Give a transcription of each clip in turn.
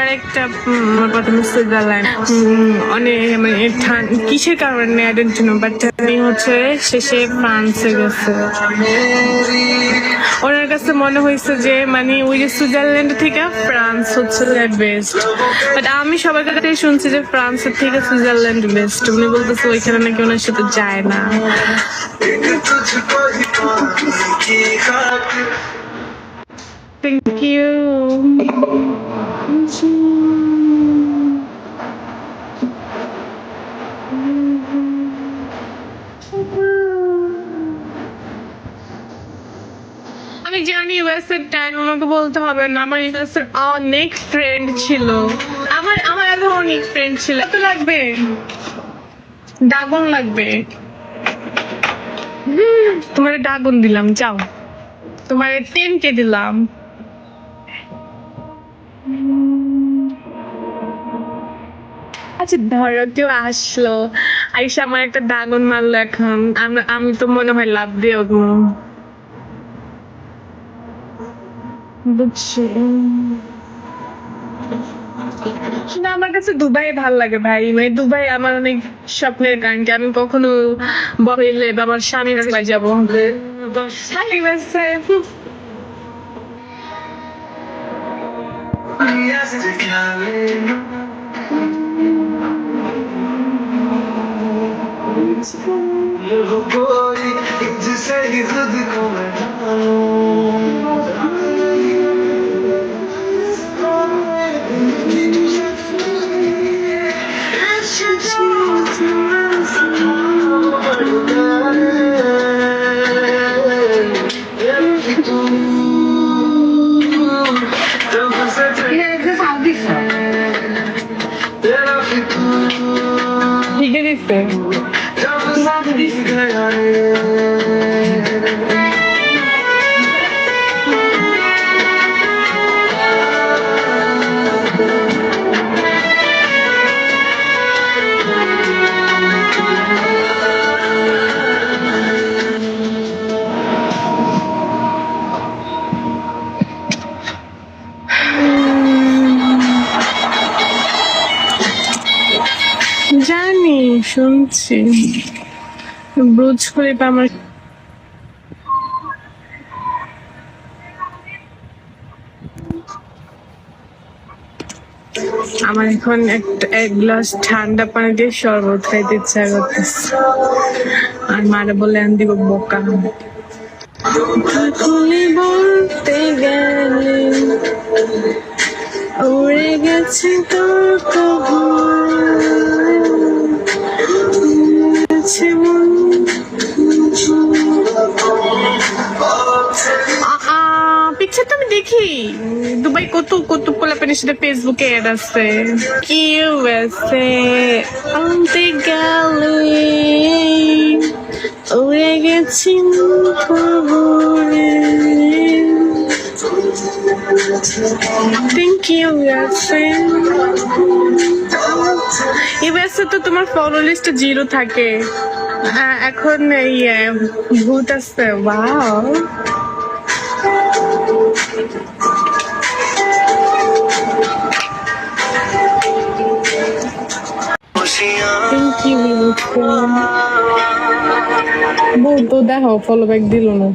আমার একটা প্রথমে সুইজারল্যান্ড অনেক মানে কিসের কারণে আই ডোন্ট নো, বাট আমি হচ্ছে শেষে ফ্রান্সে গেছে। ওনার কাছে মনে হয়েছে যে মানে ওই যে সুইজারল্যান্ড থেকে ফ্রান্স হচ্ছে বেস্ট, বাট আমি সবার কাছে শুনছি যে ফ্রান্সের থেকে সুইজারল্যান্ড বেস্ট। উনি বলতেছে ওইখানে নাকি ওনার সাথে যায় না। Thank you. আমি জানি ইউএস এর টাইম আমাকে বলতে হবে না, আমার ইউএস এর অনেক ফ্রেন্ড ছিল, আমার আরো অনেক ফ্রেন্ড ছিল। কত লাগবে? ড্রাগন লাগবে? তোমার ড্রাগন দিলাম, যাও তোমার 10K দিলাম। আচ্ছা ধরো কেউ আসলো, আইসা আমার একটা ড্রাগন মারলো, এখন আমি তো মনে হয় লাভ দিয়ে বুঝছি। না আমার কাছে দুবাই ভাল লাগে ভাই, মানে দুবাই আমার অনেক স্বপ্নের গান, কি আমি কখনো বড় হইলে বা আমার স্বামীর কাছে যাবো। ঠিক আছে জানি, শুনছি ব্রুজ খলিফা আমার এখন এক গ্লাস ঠান্ডা পানি দিয়ে শরবত খাইতে ইচ্ছা করতেছে, আর মারা বলে আন দিব বোকা। বলতে গেলে উড়ে গেছে তোর পিকচার তো আমি দেখি, দুবাই কত কত পোলাপেনের সাথে ফেসবুকে অ্যাড আছে। কেউ আছে আনতে গেলে উড়ে গেছি থ্যাংক ইউ। ইউএসএ তো তোমার ফলো লিস্টে 0 থাকে, এখন ভূত আছে। Wow thank you. বউ তো দেখো ফলো ব্যাক দিল না।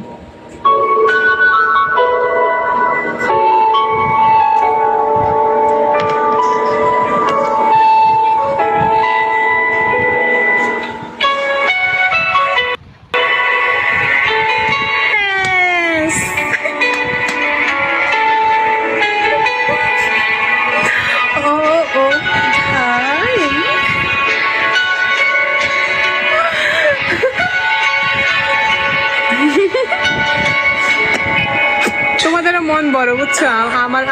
তোমাদের মন বড় বুঝছো,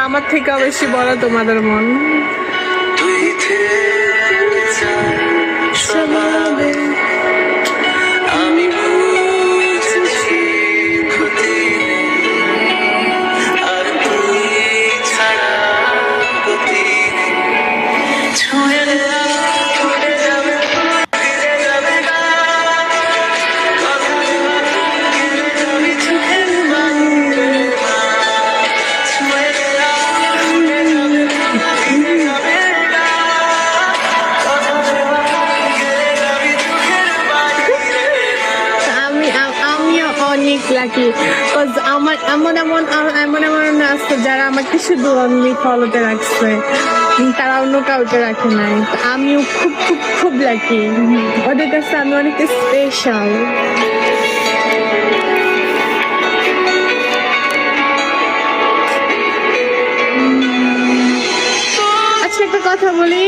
আমার থেকে বেশি বড় তোমাদের মন। নাকি? Cause আমার এমন এমন এমন এমন আছে যারা আমাকে শুধু অনলি ফলোতে রাখছে, তারা অন্য কাউকে রাখে নাই। তো আমিও খুব খুব খুব লাকি, ওদের কাছে আমি অনেক স্পেশাল। আচ্ছা একটা কথা বলি,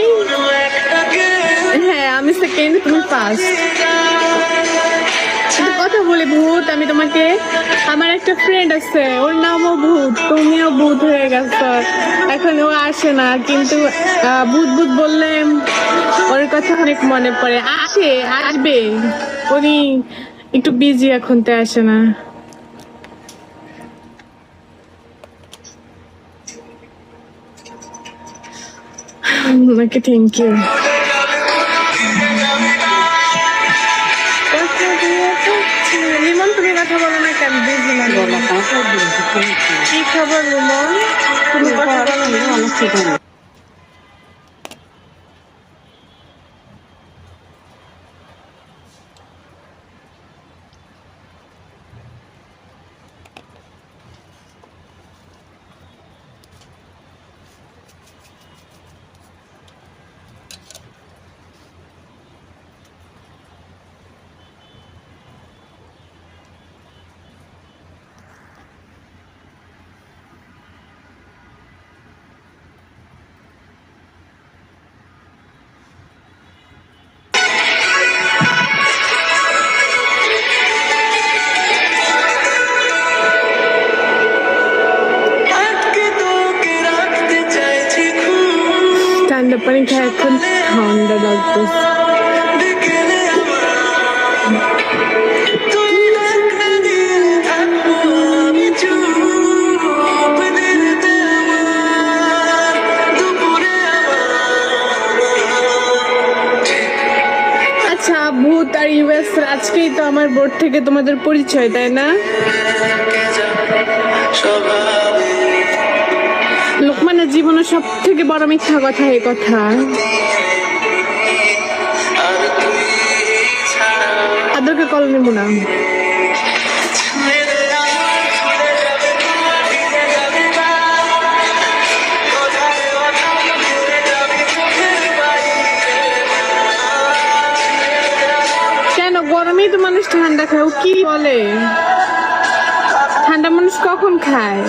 হ্যাঁ আমি সেকেন্ড, তুমি ফার্স্ট। একটা কথা বলি ভূত, আমি তোমাকে, আমার একটা ফ্রেন্ড আছে, ওর নামও ভূত, তুমিও ভূত হয়ে গেছো, এখন ও আসে না, কিন্তু ভূত ভূত বললে ওর কথা অনেক মনে পড়ে। আসবে, উনি একটু বিজি এখন, তো আসে না। Okay thank you. লিমন তুমি কথা বলো না কেন? বিজি না? কি খবর লিমন? তুমি কথা বলো না? ঠান্ডা পানি খায় এখন ঠান্ডা লাগতেছে। আচ্ছা ভূত আর ইউএস, আজকেই তো আমার বোর্ড থেকে তোমাদের পরিচয়, তাই না? লোকমানের জীবনের সব থেকে বড় মিথ্যা কথা এই কথা। আদরকে কল নেব না। কেন গরমেই তো মানুষ ঠান্ডা খায়, ও কি বলে? ঠান্ডা মানুষ কখন খায়?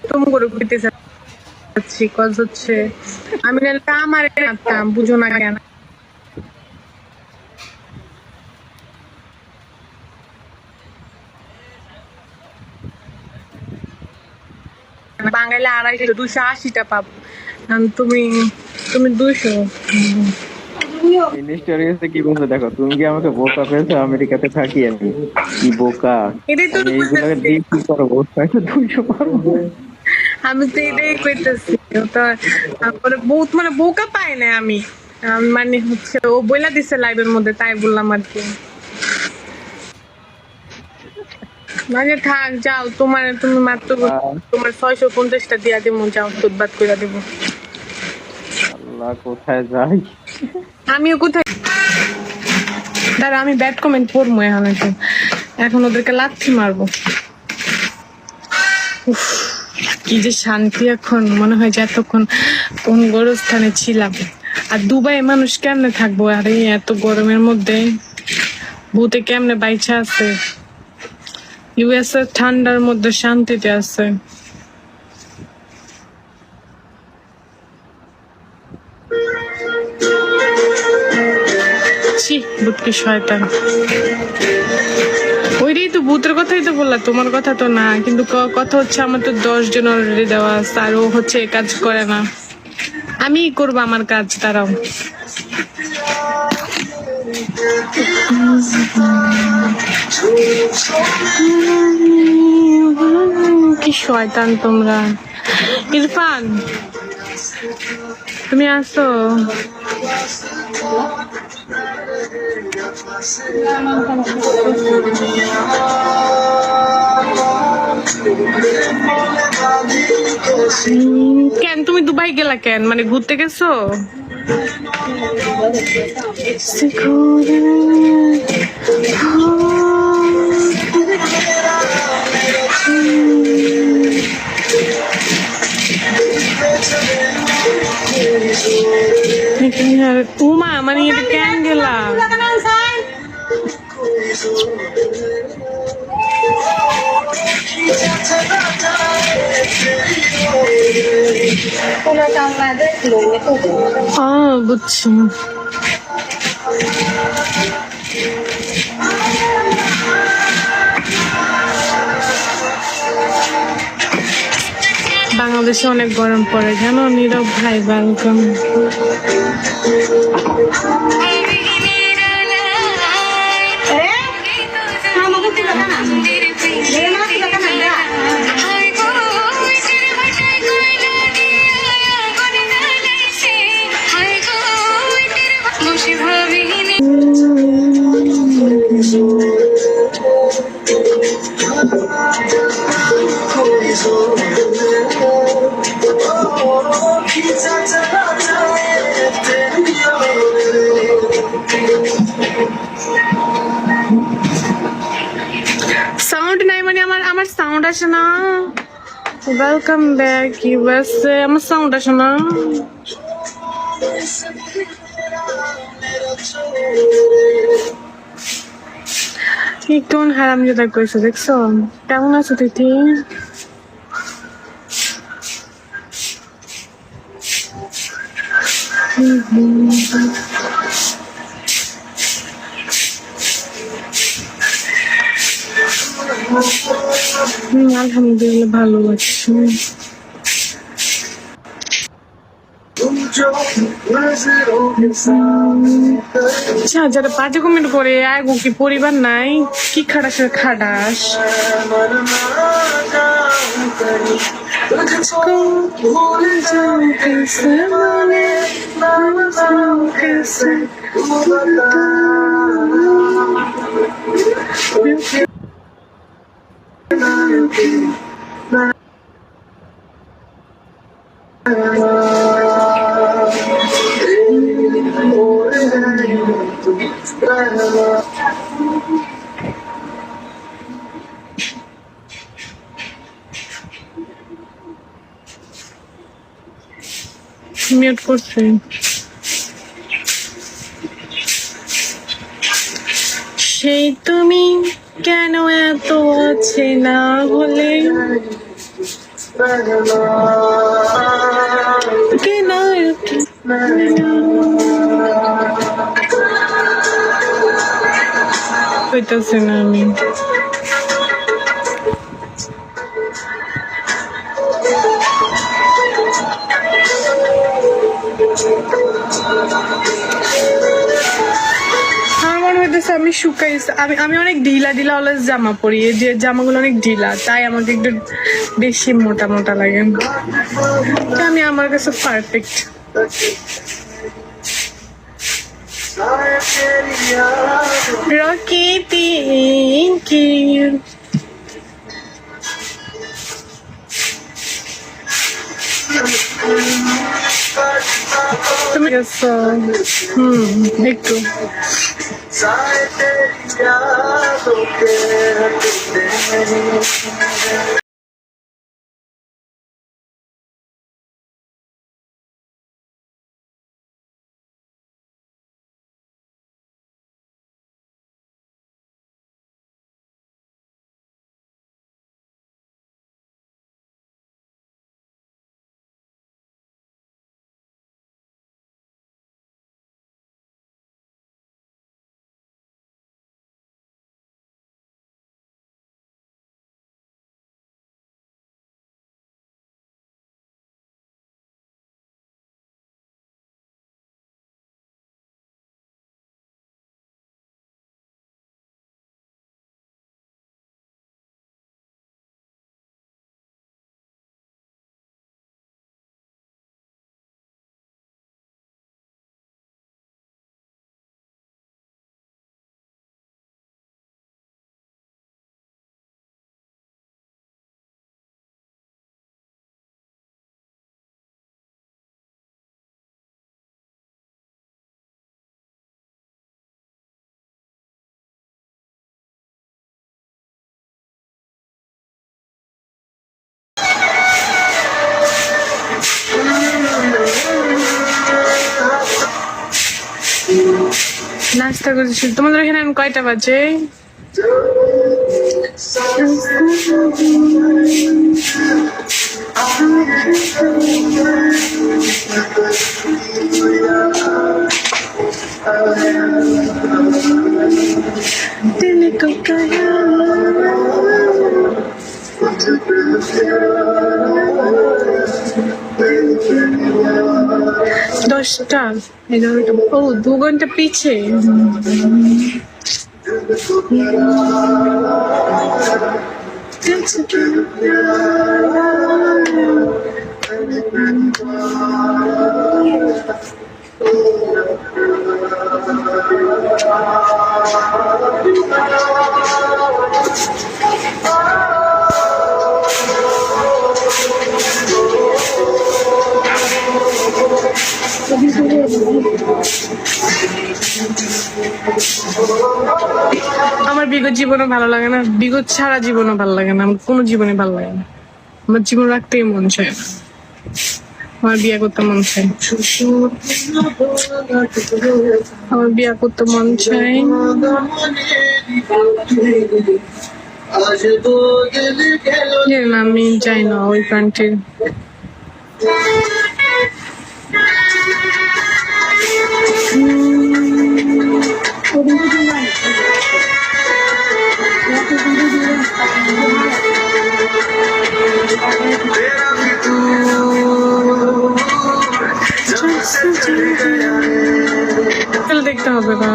তুমি করে খেতে চাচ্ছি, কজ হচ্ছে আমি আমার রাখতাম, বুঝো না কেন? বাঙালি 250 280টা পাবো, তুমি তুমি 200। কি বলছো দেখো, তুমি কি আমাকে বোকা পেয়েছো? আমেরিকাতে থাকি আমি, কি বোকা? এটাই তো এইগুলোকে দিয়ে কি করবো? 200 পারবো? আমি তো এটাই কইতেছি, তারপরে বহুত মানে বোকা পাই না আমি, মানে হচ্ছে ও বইলা দিছে লাইভের মধ্যে, তাই বললাম আর কি। মানে থাক, যাও, তুমি মাত্র তোমার 650টা দিয়া দিব, যাও দুধ করে দিব। আল্লাহ, কোথায় যাই? আমিও কোথায়, দাঁড়া আমি ব্যাড কমেন্ট পড়বো এখন ওদেরকে লাথি মারবো। কি যে শান্তি এখন, মনে হয় যে এতক্ষণ কোন গোরস্থানে ছিলাম। আর দুবাই মানুষ কেমনে থাকবো আর এই এত গরমের মধ্যে? ভূতে কেমনে বাইচা আছে? ইউএস এর ঠান্ডার মধ্যে শান্তিতে আছে। ছি, ভূতকে শয়তান। ওইটাই তো, ভূতের কথাই তো বললা, তোমার কথা তো না। কিন্তু কথা হচ্ছে আমার তো 10 জন অলরেডি দেওয়া আছে, আর ও হচ্ছে কাজ করে না। আমি করবো আমার কাজ, তারাও। কি শয়তান তোমরা। ইরফান তুমি আসো। কেন তুমি দুবাই গেলা কেন? মানে ঘুরতে গেছো? উমা মানে এটা কেন গেলাম বুঝছি বাংলাদেশে অনেক গরম পড়ে জানো নীরব ভাই ওয়েলকাম সাউন্ড নাই মানে আমার আমার সাউন্ড আসে না ওয়েলকাম ব্যাক ইউএসএ আমার সাউন্ড আসে না কি কোন হারামজাদা কইছে দেখছো কেমন আছো তিথি আলহামদুলিল্লাহ ভালো আছি আচ্ছা যারা বাজে কমেন্ট করে আগো কি পরিবার নাই কি খাটাসের খাটাস মিউট করছি সেই তুমি কেন এত আছে না বলে কেন হইতেছে না আমি আমি শুকাইছি আমি আমি অনেক ঢিলা ঢিলা অলস জামা পরি যে জামাগুলো অনেক ঢিলা তাই আমাকে একটু বেশি মোটা মোটা লাগে আমি আমার কাছে পারফেক্ট রকি থ্যাংক ইউ তুমি গেছো একটু নাস্তা করেছি। তোমাদের এখানে এখন কয়টা বাজে? दिल को कहा 10টা 11টা, ও 2 ঘন্টা পিছে। আমার বিগত জীবনও ভালো লাগে না, বিগত সারা জীবনও ভালো লাগে না, আমার কোনো জীবনে ভালো লাগে না। আমার জীবন রাখতেই মন চায় না, আমার বিয়ে করতে মন চায়, আমার বিয়ে করতে মন চায়। জানি না, আমি যাই না ওই কান্ট্রি। দেখতে হবে না,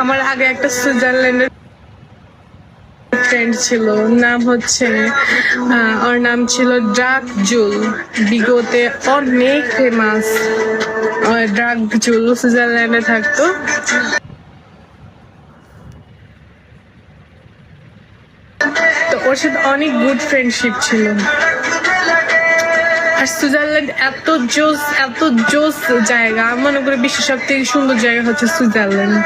আমার আগে একটা সুইজারল্যান্ডের ফ্রেন্ড ছিল, নাম হচ্ছে ওর নাম ছিল ড্রাক জুল, বিগতে অনেক ফেমাস ড্রাক জুল, সুইজারল্যান্ডে থাকতো। তো ওর সাথে অনেক গুড ফ্রেন্ডশিপ ছিল। আর সুইজারল্যান্ড এত জোস জায়গা, আমি মনে করি বিশ্বের সব থেকে সুন্দর জায়গা হচ্ছে সুইজারল্যান্ড।